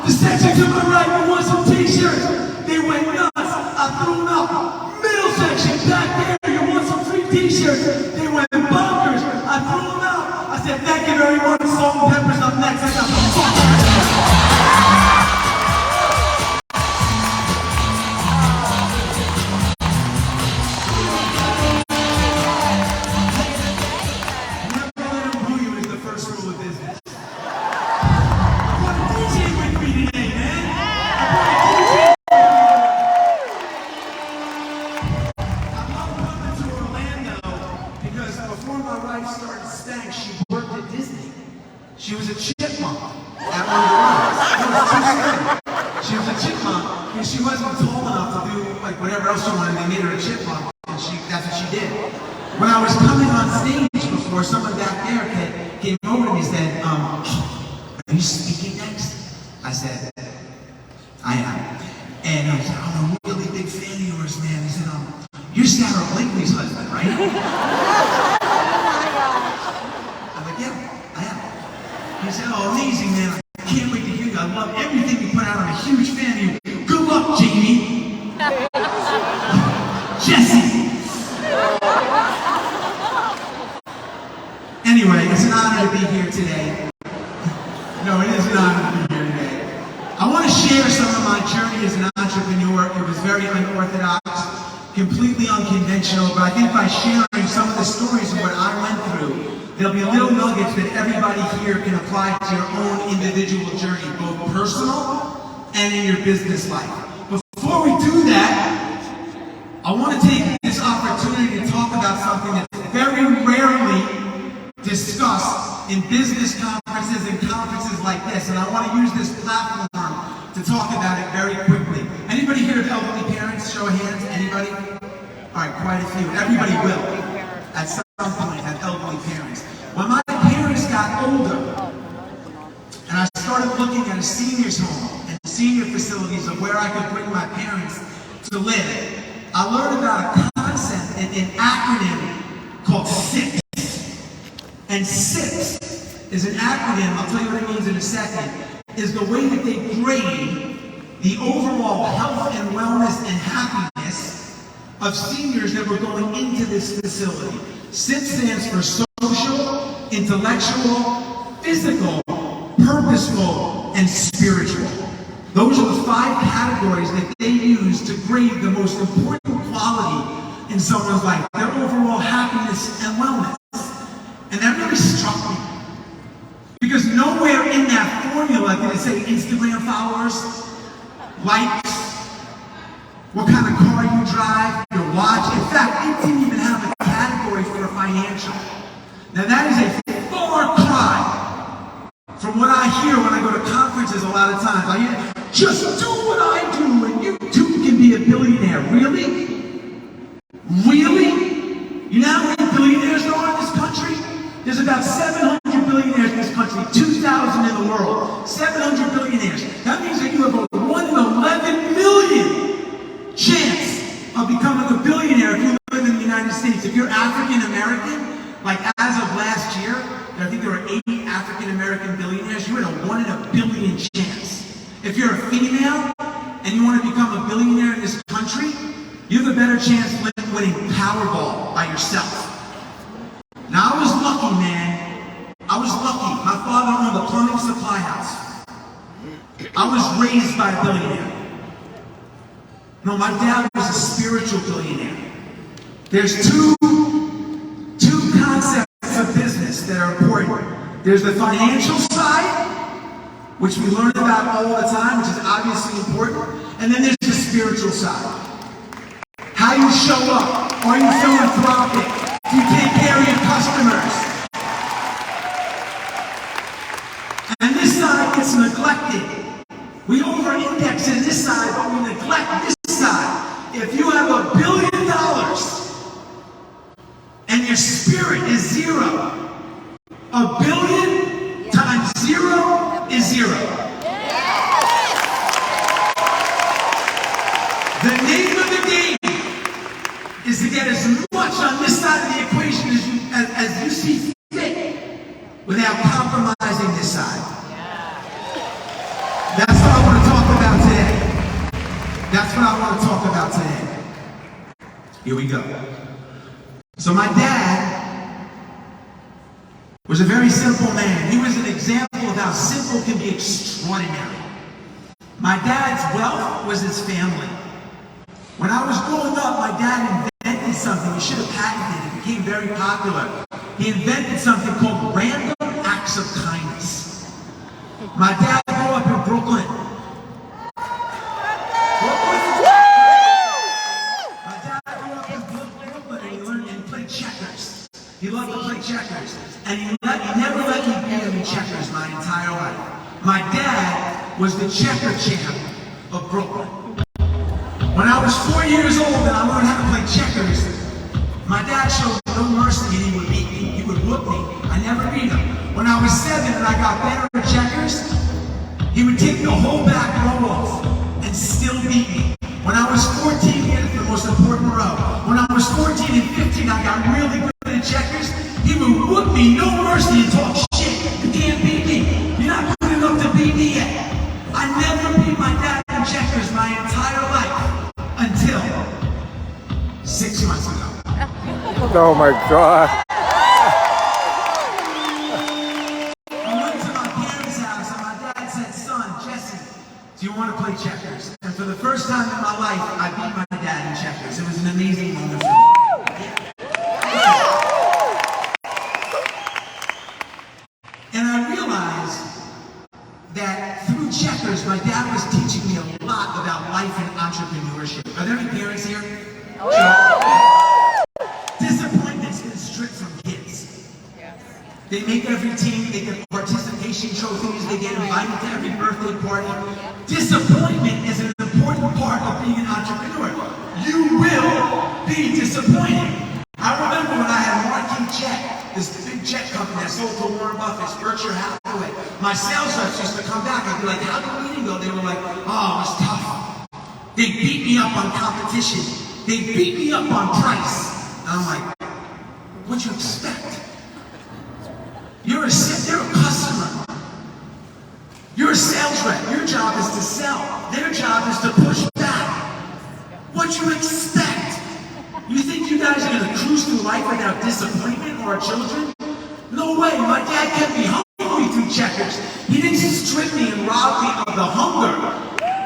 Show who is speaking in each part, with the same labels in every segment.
Speaker 1: The section to my right, you want some t-shirts? They went nuts. I threw them up. Middle section, back there, you want some free t-shirts? They went bonkers. I threw them out. I said, thank you very much. Salt and Pepper's up next. I got She was a chipmunk at one of the runs. She was a chipmunk because she wasn't tall enough to do like whatever else she wanted. They made her a chipmunk, and that's what she did. When I was coming on stage before, someone back there came over to me and said, are you speaking next? I said, I am. And I said, I'm a really big fan of yours, man. He said, you're Sarah Blakely's husband, right? I'm like, yeah, I am. He said, oh, amazing, man. I can't wait to hear you. I love everything you put out. I'm a huge fan of you. Good luck, Jamie. Jesse. Anyway, it's an honor to be here today. No, it is an honor to be here today. I want to share some of my journey as an entrepreneur. It was very unorthodox, completely unconventional, but I think by sharing some of the stories of what I went through, there'll be little nuggets that everybody here can apply to your own individual journey, both personal and in your business life. Before we do that, I want to take this opportunity to talk about something that's very rarely discussed in business conferences and conferences like this, and I want to use this platform to talk about it very quickly. Anybody here have elderly parents? Show of hands. Anybody? All right, quite a few. Everybody will. At some point have elderly parents. When my parents got older, and I started looking at a senior's home and senior facilities of where I could bring my parents to live, I learned about a concept, an acronym called SIPS. And SIPS is an acronym, I'll tell you what it means in a second, is the way that they grade the overall health and wellness and happiness of seniors that were going into this facility. SIPS stands for social, intellectual, physical, purposeful, and spiritual. Those are the 5 categories that they use to grade the most important quality in someone's life, their overall happiness and wellness. And that really struck me. Because nowhere in that formula did it say Instagram followers, likes, what kind of car you drive, your watch. In fact, it didn't even have a category for financial. Now that is a far cry from what I hear when I go to conferences a lot of times. I hear, just do what I do and you too can be a billionaire. Really? Really? You know how many billionaires there are in this country? There's about 700 billionaires in this country, 2,000 in the world. 700 billionaires. That means that you have a 1 in 11 million chance of becoming a billionaire if you live in the United States. If you're African American, like as of last year, I think there were 80 African American billionaires. You had a 1 in a billion chance. If you're a female and you want to become a billionaire in this country, you have a better chance of winning Powerball by yourself. Now, I was lucky, man. I was lucky. My father owned a plumbing supply house. I was raised by a billionaire. No, my dad was a spiritual billionaire. There's two concepts of business that are important. There's the financial side, which we learn about all the time, which is obviously important. And then there's the spiritual side. How you show up. Are you philanthropic? Do you take care of your customers? And this side gets neglected. We over-index in this side, but we neglect this side. If you have $1 billion and your spirit is 0, 1 billion times 0 is 0. The name of the game is to get as much on this side of the equation as you see fit without compromising this side. That's what I want to talk about today. That's what I want to talk about today. Here we go. So my dad was a very simple man. He was an example of how simple can be extraordinary. My dad's wealth was his family. When I was growing up, my dad invented something. He should have patented it. It became very popular. He invented something called random acts of kindness. My dad grew up in Brooklyn. My dad grew up in Brooklyn and he learned and played checkers. He loved to play checkers. And he never let me beat him in checkers my entire life. My dad was the checker champ of Brooklyn. When I was 4 years old and I learned how to play checkers, my dad showed no mercy and he would beat me. He would whoop me. I never beat him. When I was 7 and I got better at checkers, he would take the whole back row off and still beat me. When I was 14, he had the most important row. When I was 14 and 15, I got really good at checkers. He would whoop me, no mercy, and talk shit. You can't beat me. You're not good enough to beat me yet. I never beat my dad in checkers my entire life until 6 months ago.
Speaker 2: Oh my God.
Speaker 1: I went to my parents' house and my dad said, son, Jesse, do you want to play checkers? And for the first time in my life, I beat my dad in checkers. It was an amazing moment for me. And I realized that through checkers, my dad was teaching me a lot about life and entrepreneurship. Are there any parents here? Disappointment's been stripped from kids. They make every team, they get participation trophies, they get invited to every birthday party. Disappointment is an important part of being an entrepreneur. You will be disappointed. I remember when I had Marquis Check, this big check company that sold to Warren Buffett, Berkshire Hathaway. My sales reps used to come back. I'd be like, how'd the meeting go? They were like, oh, it was tough. They beat me up on competition. They beat me up on price. And I'm like, what'd you expect? You're a customer. You're a sales rep. Your job is to sell. Their job is to push back. What'd you expect? You think you guys are going to cruise through life without disappointment or children? No way. My dad kept me hungry through checkers. He didn't strip me and rob me of the hunger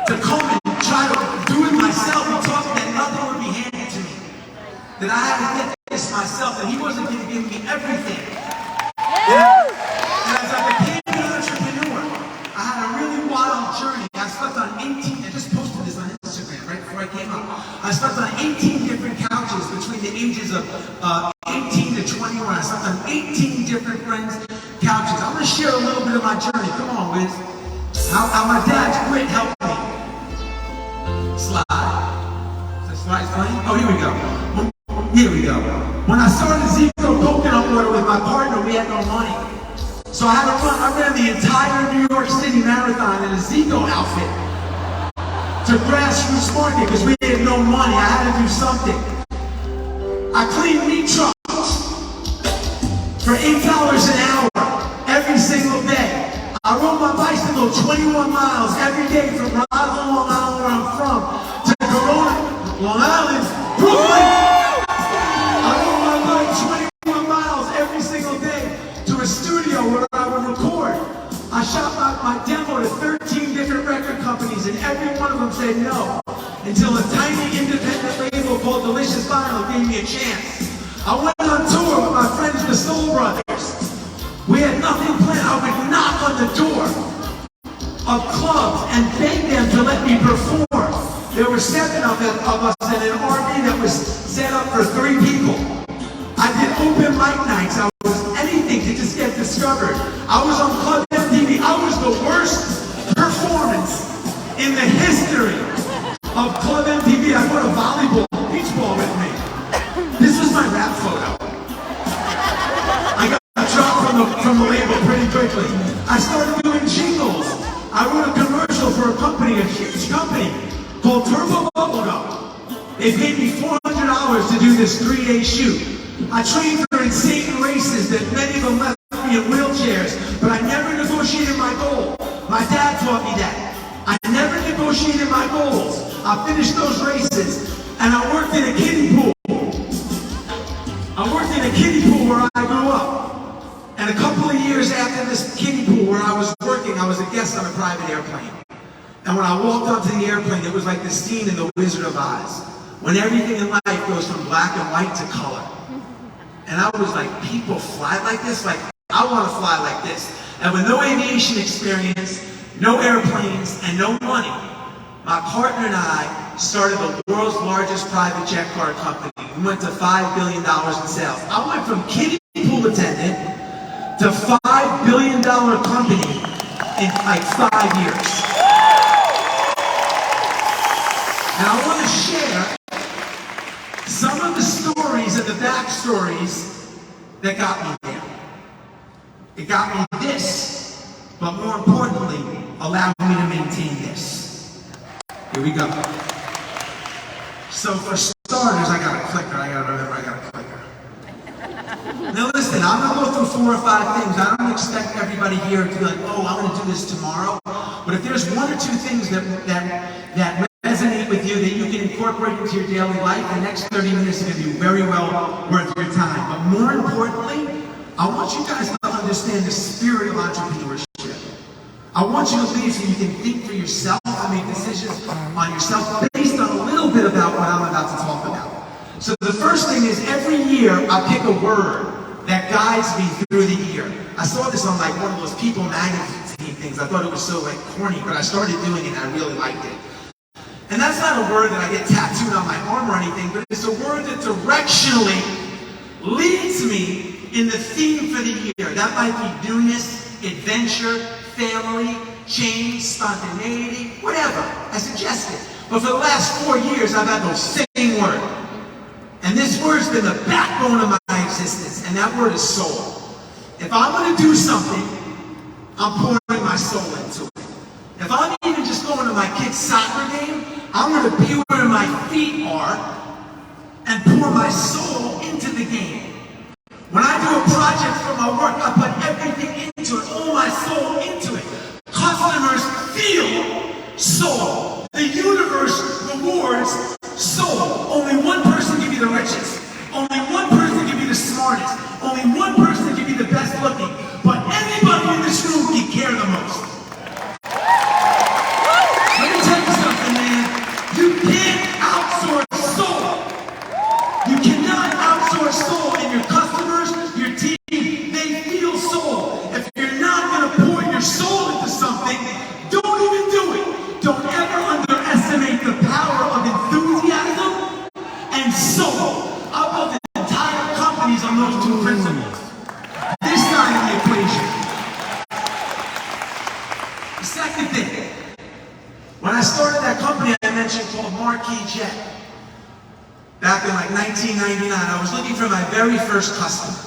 Speaker 1: to come and try to do it myself. He taught me that nothing would be handed to me. That I had to get this myself, that he wasn't going to give me everything. And as I became an entrepreneur, I had a really wild journey. I slept on 18, I just posted this on Instagram right before I came up. I slept on 18 different couches between the ages of 18 to 21. I slept on 18 different friends' couches. I'm going to share a little bit of my journey. Come on, Wiz. How my dad's grit helped me. Slide. Is the slide playing? Oh, here we go. Here we go. When I started Zico Coconut Water with my partner, we had no money. So I ran the entire New York City Marathon in a Zico outfit to grassroots market because we had no money. I had to do something. I cleaned meat trucks for $8 an hour every single day. I rode my bicycle 21 miles every day from Rockland, Long Island, where I'm from, to Corona, Long Island, Brooklyn. I rode my bike 21 miles every single day to a studio where I would record. I shot my demo to 13 different record companies and every one of them said no. Until a tiny independent label called Delicious Vinyl gave me a chance. I went on tour with my friends the Soul Brothers. We had nothing planned. I would knock on the door of clubs and beg them to let me perform. There were 7 of us in an RV that was set up for 3 people. I did open mic nights. I was anything to just get discovered. I was on Club MTV. I was the worst performance in the history of Club MTV. I brought a volleyball, beach ball with me. This was my rap photo. I got dropped from the label pretty quickly. I started doing jingles. I wrote a commercial for a company, a huge company, called Turbo Bubblegum. They paid me $400 to do this 3-day shoot. I trained for insane races that many of them left me in wheelchairs, but I never negotiated my goal. My dad taught me that. negotiated my goals. I finished those races, and I worked in a kiddie pool. I worked in a kiddie pool where I grew up. And a couple of years after this kiddie pool where I was working, I was a guest on a private airplane. And when I walked onto the airplane, it was like the scene in The Wizard of Oz, when everything in life goes from black and white to color. And I was like, people fly like this? Like, I want to fly like this. And with no aviation experience, no airplanes, and no money, my partner and I started the world's largest private jet car company. We went to $5 billion in sales. I went from kiddie pool attendant to $5 billion company in like 5 years. And I want to share some of the stories and the backstories that got me there. It got me this, but more importantly, allowed me to maintain this. Here we go. So for starters, I got a clicker. I gotta remember I got a clicker. Now listen, I'm gonna go through 4 or 5 things. I don't expect everybody here to be like, oh, I'm gonna do this tomorrow. But if there's 1 or 2 things that resonate with you that you can incorporate into your daily life, the next 30 minutes is gonna be very well worth your time. But more importantly, I want you guys to understand the spirit of entrepreneurship. I want you to leave so you can think for yourself and make decisions on yourself based on a little bit about what I'm about to talk about. So the first thing is every year I pick a word that guides me through the year. I saw this on like one of those People magazine things. I thought it was so like corny, but I started doing it and I really liked it. And that's not a word that I get tattooed on my arm or anything, but it's a word that directionally leads me in the theme for the year. That might be newness, adventure, family, change, spontaneity, whatever. I suggest it. But for the last 4 years, I've had the same word. And this word's been the backbone of my existence, and that word is soul. If I'm going to do something, I'm pouring my soul into it. If I'm even just going to my kid's soccer game, I'm going to be where my feet are and pour my soul into the game. When I do a project for my work, I put everything into it, all my soul into it. Customers feel soul. The universe rewards soul. Only one person can be the richest. Only one person can be the smartest. Only one person can be the best looking. But anybody in this room can care the most. Let me tell you something, man. You can't outsource soul. You cannot outsource soul, and your customers, your team, they feel soul. If you're not going to pour your soul into something, don't even do it. Don't ever underestimate the power of enthusiasm and soul. I built entire companies on those 2 principles. This side of the equation. The second thing, when I started that company I mentioned called Marquee Jet, back in like 1999, I was looking for my very first customer.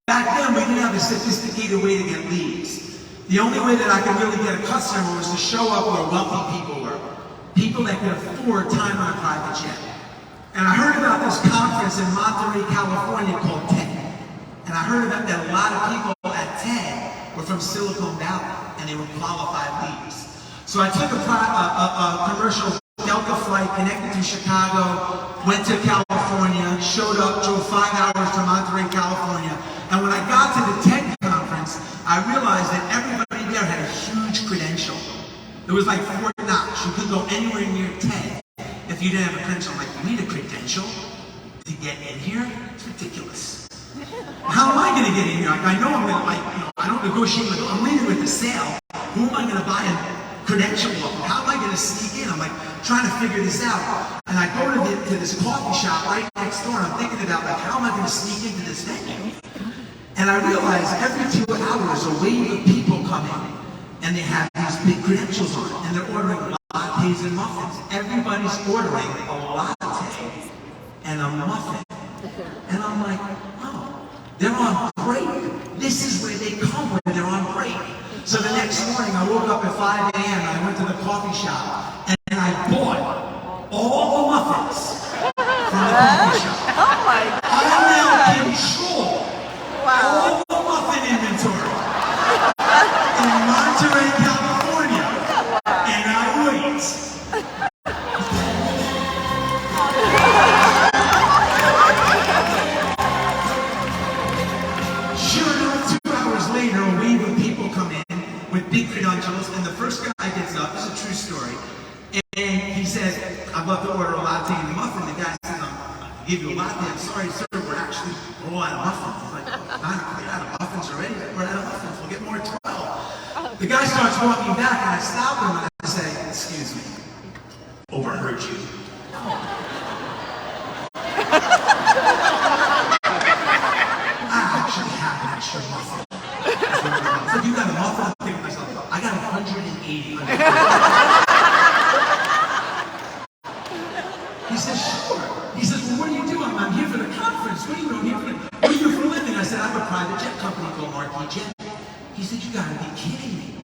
Speaker 1: Back then, we didn't have a sophisticated way to get leads. The only way that I could really get a customer was to show up where wealthy people were. People that could afford time on a private jet. And I heard about this conference in Monterey, California called TED. And I heard about that a lot of people at TED were from Silicon Valley and they were qualified leads. So I took a commercial Delta flight, connected to Chicago, went to California, showed up, drove 5 hours to Monterey, California. And when I got to the TED conference, I realized that everybody there had a huge credential. It was like Fort Knox. You could go anywhere near TED if you didn't have a credential. I'm like, you need a credential to get in here? It's ridiculous. How am I going to get in here? Like, I know I'm going to, like, you know, I don't negotiate with, I'm leaving with the sale. Who am I going to buy a credential of? How am I going to sneak in? I'm like trying to figure this out. And I go to this coffee shop right next door, and I'm thinking about, like, how am I going to sneak into this venue? And I realize every 2 hours a wave of people come in, and they have these big credentials on, and they're ordering lattes and muffins. Everybody's ordering a latte and a muffin. And I'm like, oh, they're on break. This is where they come when they're on break. So the next morning, I woke up at 5 a.m. and I went to the coffee shop and I bought all the muffins from the coffee shop.
Speaker 3: Oh my God.
Speaker 1: I now control all the muffin inventory in Monterey, California. And I wait first guy gets up, this is a true story, and he says, I'd love to order a latte and a muffin. The guy says, I'll give you a latte. I'm sorry, sir, we're actually all out of muffins. He's like, we're out of muffins already? We're out of muffins, we'll get more at 12. The guy starts walking back, and I stop him, and I say, excuse me, overheard you. I actually have an extra muffin. So you got a muffin? I'm thinking to myself, I got 180. He says, sure. He says, well, what do you do? I'm here for the conference. What do you do? What do you do for a living? I said, I have a private jet company called Marquis Jet. He said, you gotta be kidding me.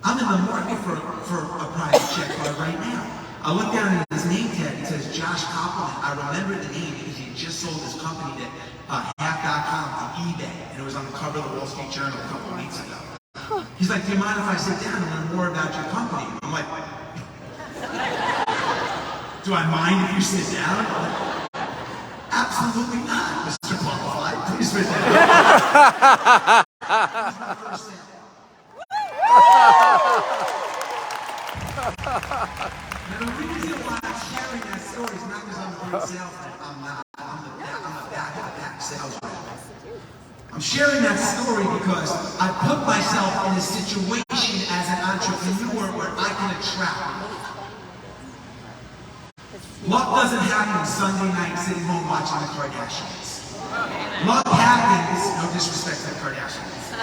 Speaker 1: I'm in the market for a private jet card right now. I look down at his name tag. It says Josh Copeland. I remember the name because he just sold his company to Half.com to eBay, and it was on the cover of the Wall Street Journal a couple of weeks ago. He's like, do you mind if I sit down and learn more about your company? I'm like, do I mind if you sit down? Absolutely not, Mr. Qualified. Please sit down. He's my first sale. Now the reason why I'm sharing that story is not because I'm a great salesman. I'm not. I'm a back salesman. I'm sharing that story because I put myself in a situation as an entrepreneur where I can attract. Luck doesn't happen Sunday night sitting home watching the Kardashians. Luck happens, no disrespect to the Kardashians.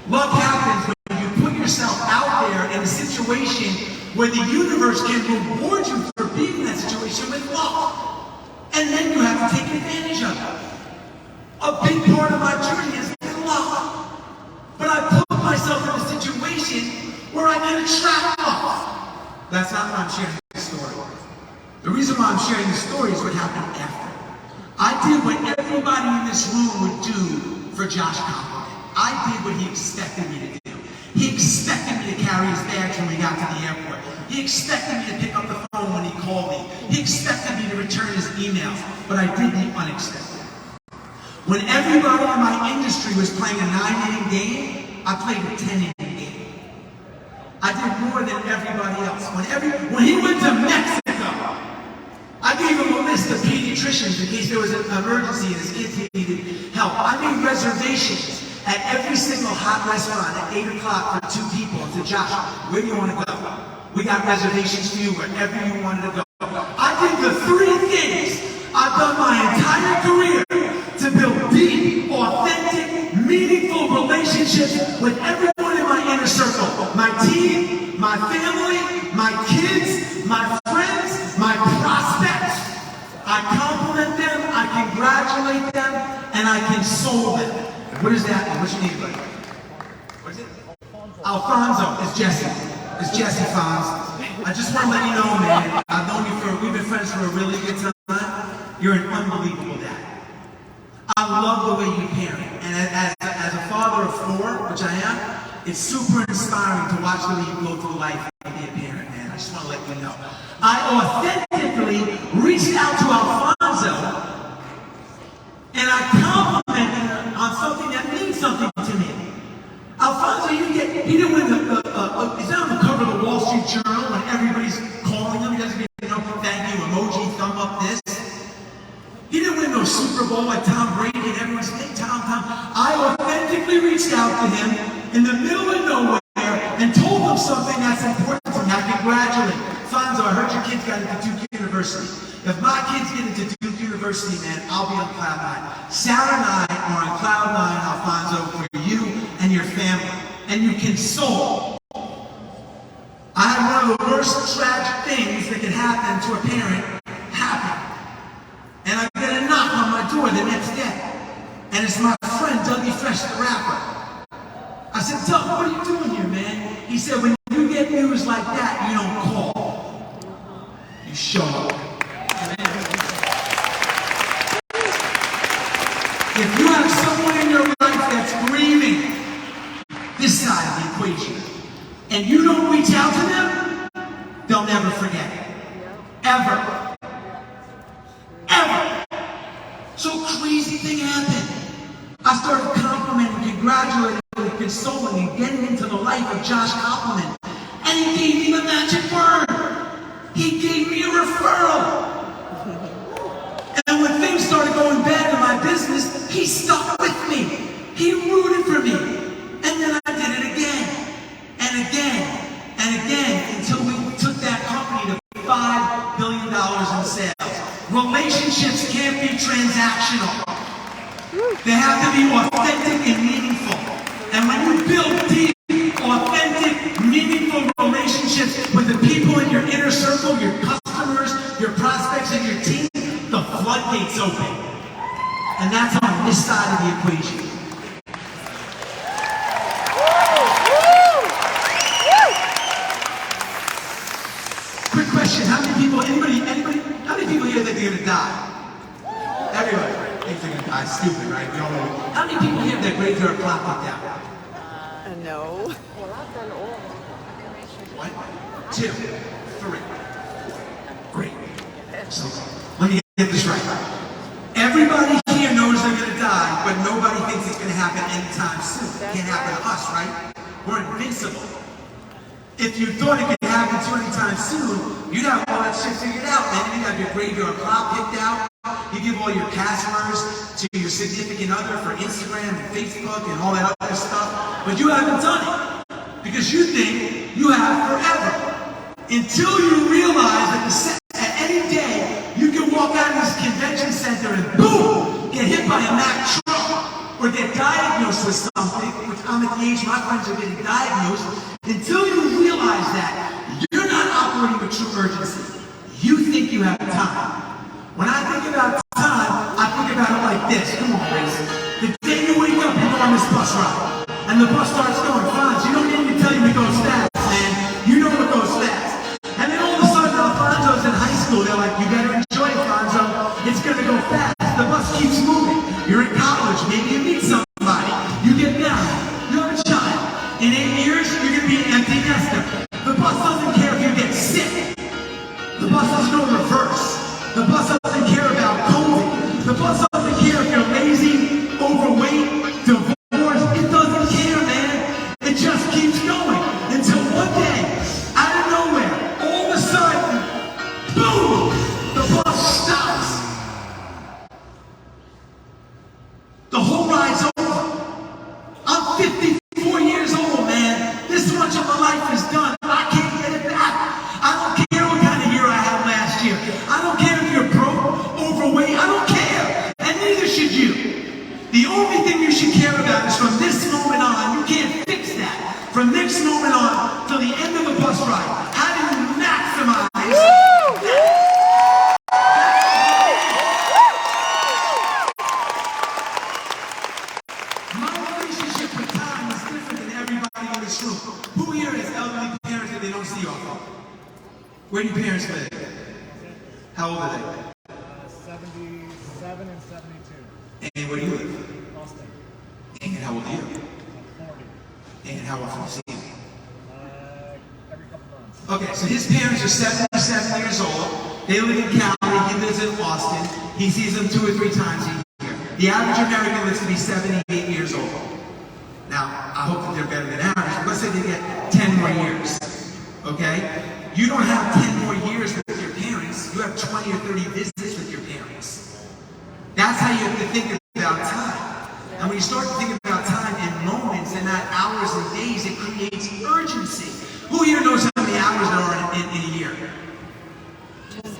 Speaker 1: Luck happens when you put yourself out there in a situation where the universe can reward you for being in that situation with luck. And then you have to take advantage of it. A big part of my journey has been luck. But I put myself in a situation where I can attract luck. That's not why I'm sharing the story. The reason why I'm sharing the story is what happened after. I did what everybody in this room would do for Josh Copeland. I did what he expected me to do. He expected me to carry his bags when we got to the airport. He expected me to pick up the phone when he called me. He expected me to return his emails. But I did the unexpected. When everybody in my industry was playing a 9-inning game, I played a 10-inning game. I did more than everybody else. When he went to Mexico, I gave him a list of pediatricians in case there was an emergency and his kids needed help. I made reservations at every single hot restaurant at 8 o'clock for 2 people. I said, Josh, where do you want to go? We got reservations for you wherever you wanted to go. I did the 3 things I've done my entire career to build deep, authentic, meaningful relationships with everyone in my inner circle. My team, my family, my kids, my friends, my prospects. I compliment them, I congratulate them, and I console them. What is that? What's your name, buddy? What is it? Alfonso. It's Jesse. It's Jesse Fonz. I just want to let you know, man, I've known you we've been friends for a really good time. You're an unbelievable dad. I love the way you parent. And as a father of 4, which I am, it's super inspiring to watch the way you go through life and be a parent, man. I just want to let you know. I authentically reached out to Alfonso and I complimented him on something that means something to me. Alfonso, he didn't win he's not on the cover of the Wall Street Journal when everybody's calling him. He doesn't get thank you, emoji, thumb up this. He didn't win no Super Bowl like Tom Brady and everyone's saying, hey, Tom. I authentically reached out to him in the middle of nowhere and told him something that's important to me. I congratulate him. Fonzo, I heard your kids got into Duke University. If my kids get into Duke University, man, I'll be on cloud 9. Sarah and I are on cloud 9, Alfonso, for you and your family. And you console. I had one of the worst tragic things that could happen to a parent happen. And I get a knock on my door the next day. And it's my friend, Dougie Fresh, the rapper. I said, Doug, what are you doing here, man? He said, when you get news like that, you don't call. You show up. If you have someone in your life that's grieving this side of the equation, and you don't reach out to them, they'll never forget it. Ever. Ever. So crazy thing happened. I started complimenting, congratulating consoling and getting into the life of Josh Koppelman. And he gave me the magic word. He gave me a referral. And when things started going bad in my business, he stuck with me. He rooted for me. And then I did it again, and again, and again, until we took that company to $5 billion in sales. Relationships can't be transactional. They have to be authentic and meaningful. And when you build deep, authentic, meaningful relationships with the people in your inner circle, your customers, your prospects, and your team, the floodgates open. And that's on this side of the equation. Quick question, how many people, anybody, how many people here think they're gonna die? Everybody thinks they're gonna die. Stupid, right? We all know. How many people here have their graveyard plot looked out?
Speaker 3: No.
Speaker 1: 1, 2, 3. Great. So, let me get this right. Everybody here knows they're gonna die, but nobody thinks it's gonna happen anytime soon. It can't happen to us, right? We're invincible. If you thought it could happen to you anytime soon, you'd have all that shit figured out, man. You'd have your graveyard plot picked out. You give all your passwords to your significant other for Instagram and Facebook and all that other stuff. But you haven't done it because you think you have forever. Until you realize that at any day, you can walk out of this convention center and boom, get hit by a Mack truck or get diagnosed with something, which I'm at the age my friends are getting diagnosed. Until you realize that, you're not operating with true urgency. You think you have time. When I think about time, I think about it like this. Come on, Grace. The day you wake up, you go on this bus ride. And the bus starts going fast. You don't need me to tell you it goes fast, man. You know it goes fast. And then all of a sudden, Alfonso's in high school. They're like, you better enjoy it, Alfonso. It's going to go fast. The bus keeps moving. You're in college. Maybe you meet somebody. You get married. You have a child. In 8 years, you're going to be an empty nester. The bus doesn't care if you get sick. The bus doesn't go reverse. The bus doesn't care about COVID. The bus doesn't care if you're lazy, overweight, divorced. It doesn't care, man. It just keeps going until one day, out of nowhere, all of a sudden, boom, the bus stops. The whole ride's over. I'm 54 years old, man. This much of my life is done. I can't get it back. I don't care what kind of year I had last year. I don't care if you're broke, overweight. I don't care. And neither should you. The only thing you should care about is from this moment on, you can't fix that. From this moment on till the end of the bus ride, how do you maximize my relationship with time is different than everybody in this room. Who here has elderly parents that they don't see often? Where do your parents live? How old are they?
Speaker 4: 77 and 72.
Speaker 1: And where do you live?
Speaker 4: Austin.
Speaker 1: And how old are you?
Speaker 4: 40.
Speaker 1: And how often do you see them?
Speaker 4: Every couple months.
Speaker 1: Okay, so his parents are 77 years old. They live in Cali. He lives in Austin. He sees them 2 or 3 times a year. The average American lives to be 78 years old. Now, I hope that they're better than average, but let's say they get 10 more years. Okay? You don't have 10 more years with your parents. You have 20 or 30 visits with your parents. That's how you have to think about time. And when you start to think about time in moments and not hours and days, it creates urgency. Who here knows how many hours there are in a year?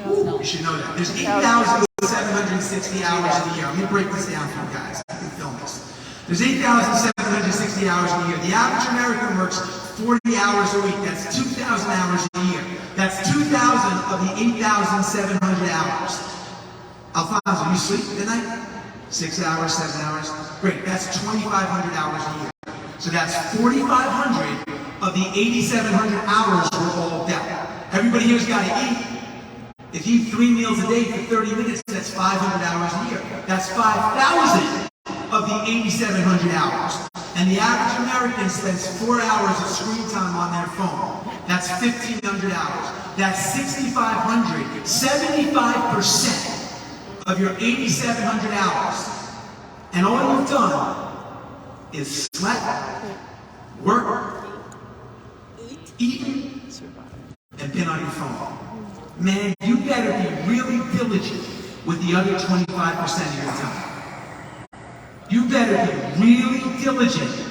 Speaker 1: Ooh, you should know that. There's 8,760 hours in a year. Let me break this down for you guys. I can film this. There's 8,760 hours in a year. The average American works 40 hours a week. That's 2,000 hours a year. That's 2,000 of the 8,700 hours. Alfonso, you sleep at night? 6 hours, 7 hours? Great, that's 2,500 hours a year. So that's 4,500 of the 8,700 hours we're all dealt. Everybody here's got to eat. If you eat 3 meals a day for 30 minutes, that's 500 hours a year. That's 5,000 of the 8,700 hours. And the average American spends 4 hours of screen time on their phone. That's 1,500 hours. That's 6,500, 75% of your 8,700 hours. And all you've done is slept, work, eaten, and been on your phone. Man, you better be really diligent with the other 25% of your time. You better be really diligent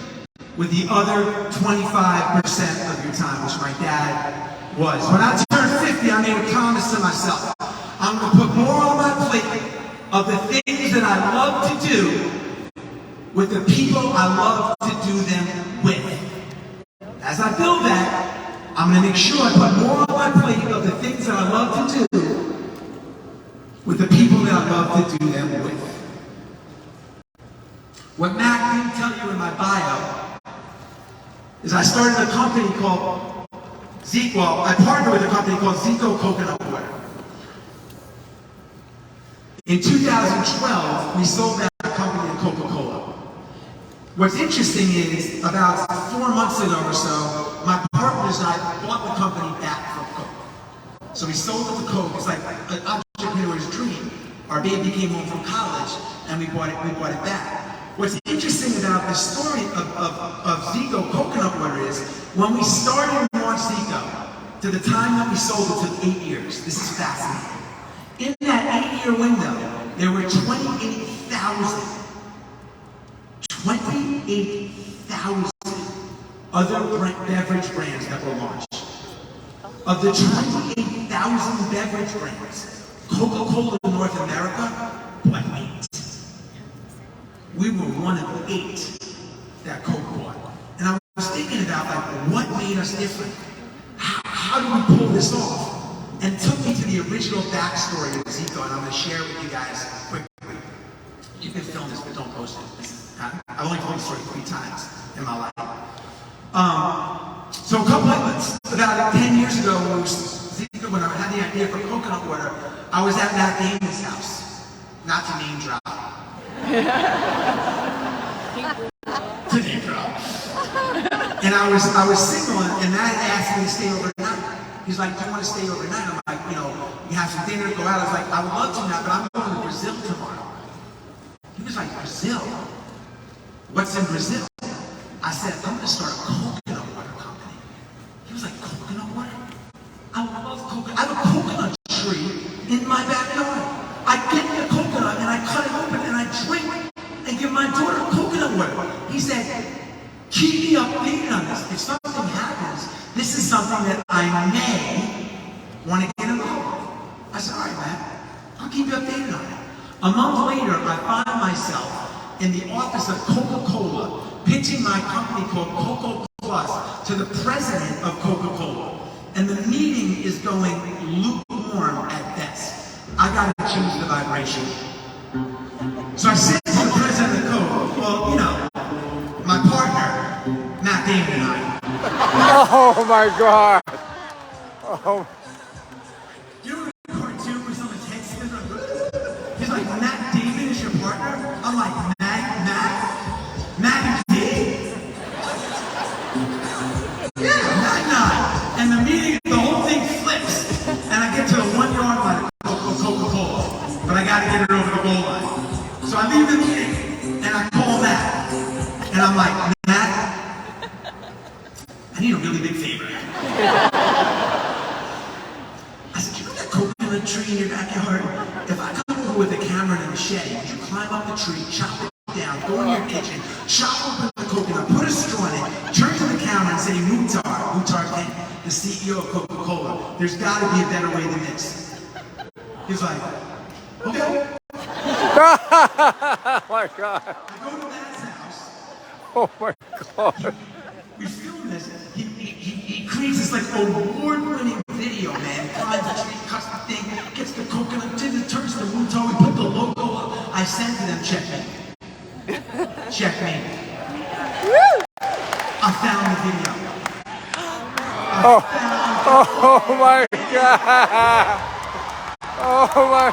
Speaker 1: with the other 25% of your time, which my dad was. When I turned 50, I made a promise to myself. I'm going to put more on my plate of the things that I love to do with the people I love to do them with. As I build that, I'm going to make sure I put more on my plate of the things that I love to do with the people that I love to do them with. What Mac didn't tell you in my bio is I started a company called I partnered with a company called Zico Coconut Water. In 2012, we sold that company to Coca-Cola. What's interesting is, about 4 months ago or so, my partners and I bought the company back from Coke. So we sold it to Coke. It's like an entrepreneur's dream. Our baby came home from college, and we bought it back. What's interesting about the story of Zico Coconut Water is, when we started and launched Zico, to the time that we sold it took 8 years. This is fascinating. In that 8-year window, there were 28,000 other beverage brands that were launched. Of the 28,000 beverage brands, Coca-Cola in North America bought 8. We were one of 8 that Coke bought. And I was thinking about, like, what made us different? How do we pull this off? And it took me to the original backstory of Zico, and I'm going to share it with you guys quickly. You can film this, but don't post it. I've only told the story 3 times in my life. So about 10 years ago, when I had the idea for coconut water, I was at Matt Damon's house. Not to name drop. To name drop. And I was single, and Matt asked me to stay overnight. He's like, do you want to stay overnight? I'm like, you have some dinner to go out. I was like, I would love to now, but I'm going to Brazil tomorrow. He was like, Brazil? What's in Brazil? I said, I'm going to start a coconut water company. He was like, coconut water? I love coconut. I have a coconut tree in my backyard. I get the coconut and I cut it open and I drink and give my daughter coconut water. He said, keep me updated on this. If something happens, this is something that I may want to get involved with. I said, all right, man, I'll keep you updated on it. A month later, I find myself in the office of Coca-Cola pitching my company called Coco Plus to the president of Coca-Cola. And the meeting is going lukewarm at best. I got to choose the vibration. So I said to the president of Coke, well, my partner, Matt Damon and I.
Speaker 2: Oh my God. Oh.
Speaker 1: You know the cartoon where someone's head spins like, he's like, Matt Damon is your partner? I'm like, Matt and Dave? Yeah, Matt and I. And the meeting, the whole thing flips. And I get to the 1-yard line of Coca-Cola. But I got to get it over the goal line. So I leave the meeting, and I call Matt. And I'm like, Matt, I need a really big favor. I said, you know that coconut tree in your backyard? If I come over with a camera and a machete, would you climb up the tree, chop it down, go in your kitchen, chop open the coconut, put a straw in it, turn to the camera and say, Muhtar Kent, the CEO of Coca-Cola, there's got to be a better way than this. He's like, okay.
Speaker 2: Oh my God.
Speaker 1: I go to Matt's house.
Speaker 2: Oh my God.
Speaker 1: We film this. He creates this like award-winning video, man. Climbs the tree, cuts the thing, gets the coconut, turns the Muhtar, we put the logo up. I send to them, check me. Check me. I found the video.
Speaker 2: Oh my God. Oh my.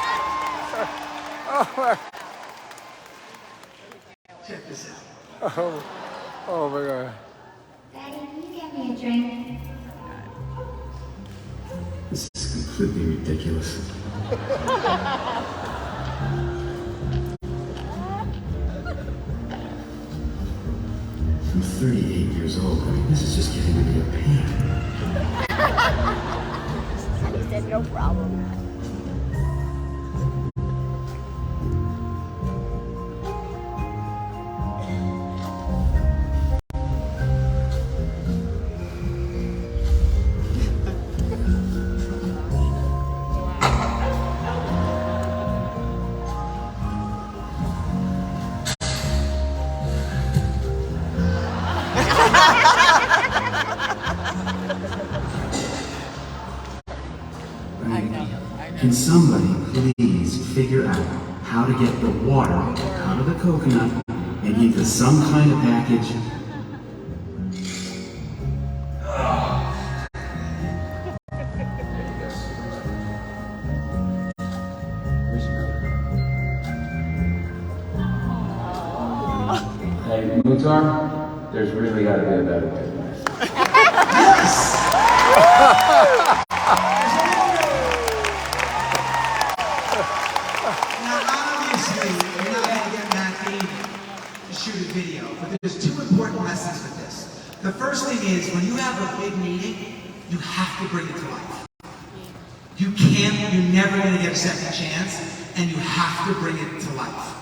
Speaker 1: Check this out.
Speaker 2: Oh my God.
Speaker 5: Daddy, can you get me a drink?
Speaker 6: This is completely ridiculous. I'm 38 years old. I mean, this is just getting to be a pain.
Speaker 5: He said, no problem.
Speaker 6: Can somebody please figure out how to get the water out of the coconut and into some kind of package?
Speaker 7: Hey, Mutar, there's really got to be a better way.
Speaker 1: Shoot a video, but there's two important lessons with this. The first thing is, when you have a big meeting, you have to bring it to life. You're never going to get a second chance, and you have to bring it to life.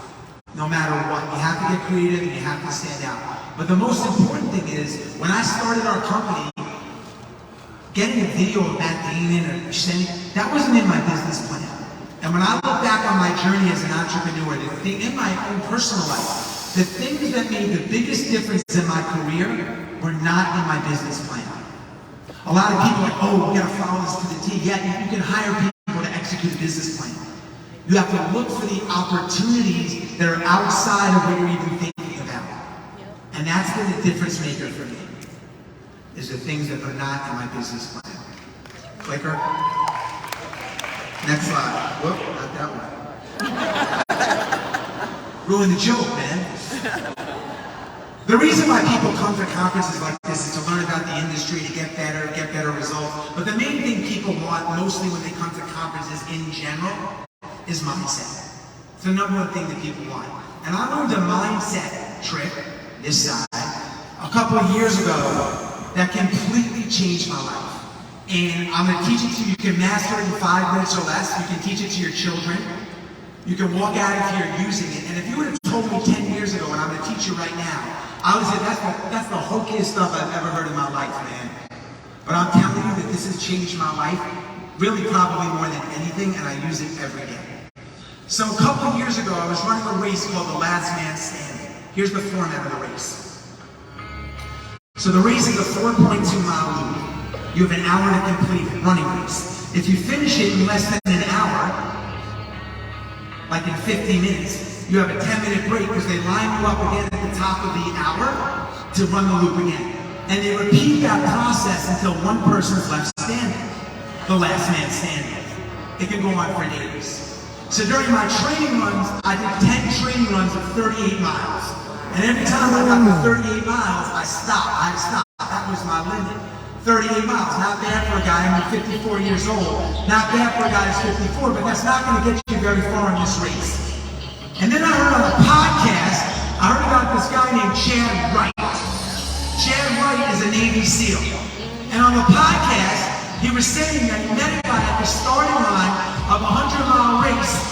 Speaker 1: No matter what. You have to get creative, and you have to stand out. But the most important thing is, when I started our company, getting a video of Matt Damon or sending, that wasn't in my business plan. And when I look back on my journey as an entrepreneur, in my own personal life, the things that made the biggest difference in my career were not in my business plan. A lot of people are like, oh, we gotta follow this to the T. Yeah, you can hire people to execute a business plan. You have to look for the opportunities that are outside of what you're even thinking about. And that's been the difference maker for me, is the things that are not in my business plan. Clicker. Next slide. Whoop, not that one. Ruin the joke, man. The reason why people come to conferences like this is to learn about the industry, to get better results. But the main thing people want, mostly when they come to conferences in general, is mindset. It's the number one thing that people want. And I learned a mindset trick, this side, a couple of years ago that completely changed my life. And I'm going to teach it to you. You can master it in 5 minutes or less. You can teach it to your children. You can walk out of here using it. And if you would have told me 10 years ago, and I'm going to teach you right now, I would say that's the hokiest stuff I've ever heard in my life, man. But I'm telling you that this has changed my life, really probably more than anything, and I use it every day. So a couple of years ago, I was running a race called the Last Man Standing. Here's the format of the race. So the race is a 4.2-mile loop. You have an hour to complete it, running race. If you finish it in less than an hour, like in 50 minutes, you have a 10-minute break because they line you up again at the top of the hour to run the loop again. And they repeat that process until one person's left standing, the last man standing. It can go on for days. So during my training runs, I did 10 training runs of 38 miles. And every time I got to 38 miles, I stopped. I had to stop. That was my limit. 38 miles, not bad for a guy, I'm 54 years old. Not bad for a guy who's 54, but that's not going to get you very far in this race. And then I heard on a podcast, I heard about this guy named Chad Wright. Chad Wright is a Navy SEAL. And on the podcast, he was saying that he met a guy at the starting line of a 100-mile race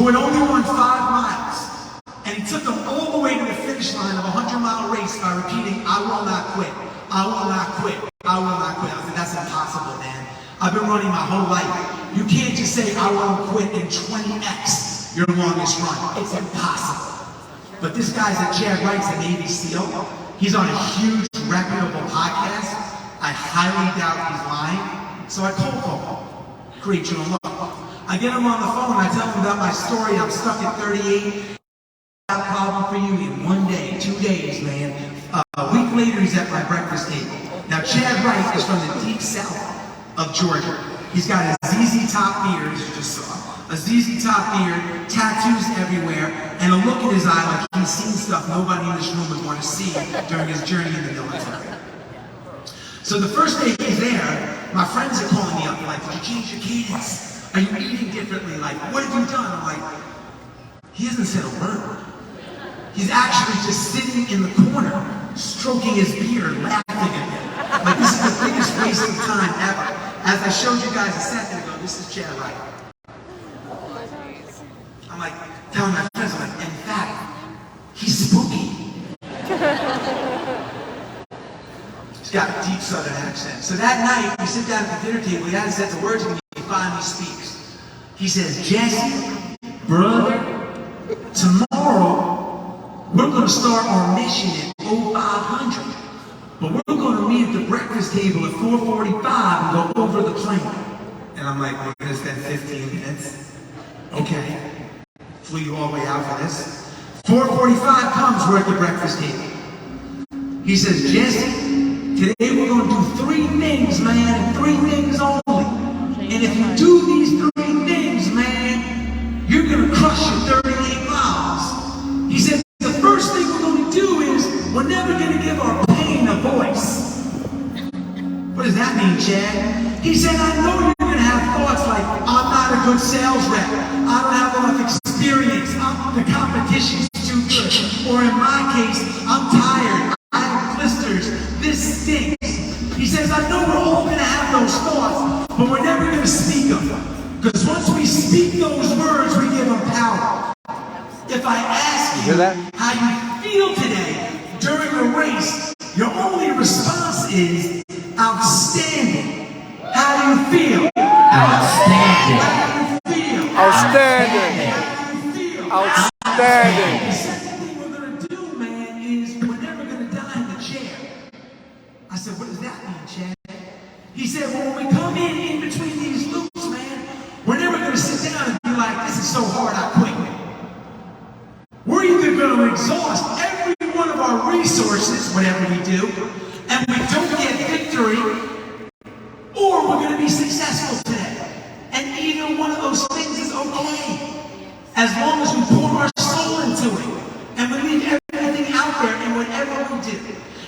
Speaker 1: who had only run 5 miles. And he took him all the way to the finish line of a 100-mile race by repeating, I will not quit. I will not quit. I will not quit. I said, that's impossible, man. I've been running my whole life. You can't just say, I won't quit in 20x your longest run. It's impossible. But this guy's at Chad Wright's a Navy SEAL. He's on a huge, reputable podcast. I highly doubt he's lying. So I cold call him. Create your own luck. I get him on the phone. I tell him about my story. I'm stuck at 38. Got a problem for you in 1 day, 2 days, man. A week later, he's at my breakfast table. Now, Chad Wright is from the deep south of Georgia. He's got a ZZ Top beard, as you just saw. A ZZ Top beard, tattoos everywhere, and a look in his eye like he's seen stuff nobody in this room would want to see during his journey in the military. So the first day he's there, my friends are calling me up. They're like, did you change your cadence? Are you eating differently? Like, what have you done? I'm like, he hasn't said a word. He's actually just sitting in the corner stroking his beard, laughing at me. Like, this is the biggest waste of time ever. As I showed you guys a second ago, this is Chad Wright. I'm like, telling my friends, I'm like, in fact, he's spooky. He's got a deep southern accent. So that night, we sit down at the dinner table, he hasn't said the words, and he finally speaks. He says, Jesse, brother, tomorrow, we're going to start our mission at 0500. But we're going to meet at the breakfast table at 4:45 and go over the plan. And I'm like, we're going to spend 15 minutes. Okay. Flew you all the way out for this. 4:45 comes, we're at the breakfast table. He says, Jesse, today we're going to do 3 things, man, and 3 things only. And if you do these 3 things, man, you're going to crush your 38 miles. He says, the first thing we're going to do is we're never going to give our pain a voice. What does that mean, Chad? He said, I know you're going to have thoughts like, I'm not a good sales rep. I don't have enough experience. The competition's too good. Or in my case, I'm tired. I have blisters. This stinks. He says, I know we're all going to have those thoughts, but we're never going to speak them. Because once we speak those words, we give them power. If I ask you how you feel today during a race, your only response is outstanding. How do you feel? Outstanding. How do you feel?
Speaker 2: Outstanding.
Speaker 1: How do you feel?
Speaker 2: Outstanding.
Speaker 1: The second thing we're going to do, man, is we're never going to die in the chair. I said, what does that mean, Chad? He said, well, when we come in between these loops, man, we're never going to sit down and be like, this is so hard, I quit. We're either going to exhaust every one of our resources, whatever we do, and we don't get victory, or we're going to be successful today. And either one of those things is okay, as long as we pour our soul into it, and we leave everything out there in whatever we do.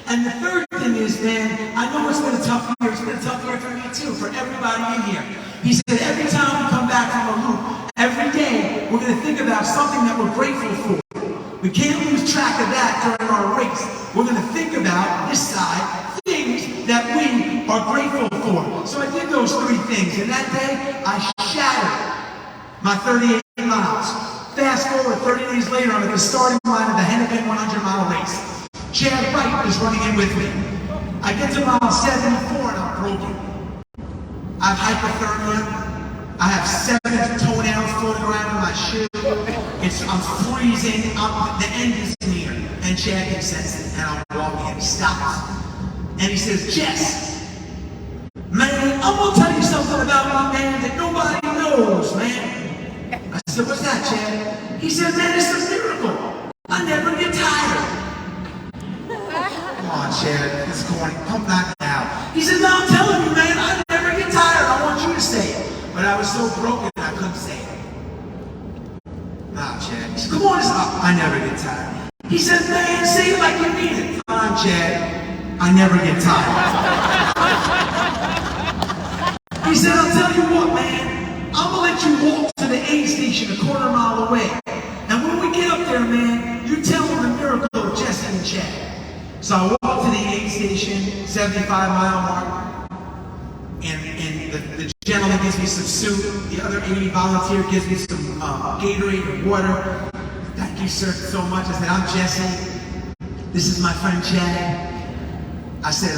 Speaker 1: And the third thing is, man, I know it's been a tough year. It's been a tough year for me too, for everybody in here. He said every time we come back from a loop, every day, we're going to think about something that we're grateful for. We can't lose track of that during our race. We're going to think about, this side, things that we are grateful for. So I did those 3 things, and that day, I shattered my 38 miles. Fast forward 30 days later, I'm at the starting line of the Hennepin 100-mile race. Chad Wright is running in with me. I get to mile 74 and I'm broken. I have hypothermia. I have 7 toenails floating around in my shoe. I'm freezing. The end is near. And Chad can sense it. And I'm walking and he stops. And he says, Jess, man, I'm going to tell you something about my man that nobody knows, man. I said, what's that, Chad? He said, man, it's a miracle. I never get tired. Come on, Chad, it's corny. Come back now. He said, no, I'm telling you, man, I never get tired. I want you to say it. But I was so broken, I couldn't say it. Nah, Chad. He said, come on, I never get tired. He said, man, say it like you mean it. Come on, Chad. I never get tired. He said, I'll tell you what, man. I'm going to let you walk to the aid station a quarter mile away. And when we get up there, man, you tell them the miracle of Jesse and Chad. So I walk to the aid station, 75-mile mark, and the gentleman gives me some soup. The other 80 volunteer gives me some Gatorade and water. Thank you, sir, so much. I said, I'm Jesse. This is my friend Chad. I said,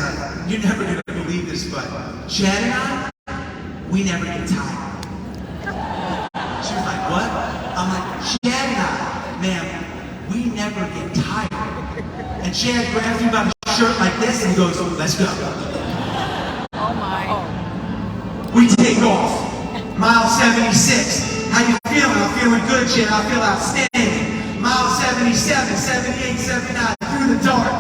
Speaker 1: you're never going to believe this, but Chad and I, we never get tired. She was like, what? I'm like, Chad and I, ma'am, we never get tired. And Chad grabs me by the shirt like this and he goes, let's go.
Speaker 3: Oh my.
Speaker 1: We take off. Mile 76. How you feeling? I'm feeling good, Chad. I feel outstanding. Mile 77, 78, 79, through the dark.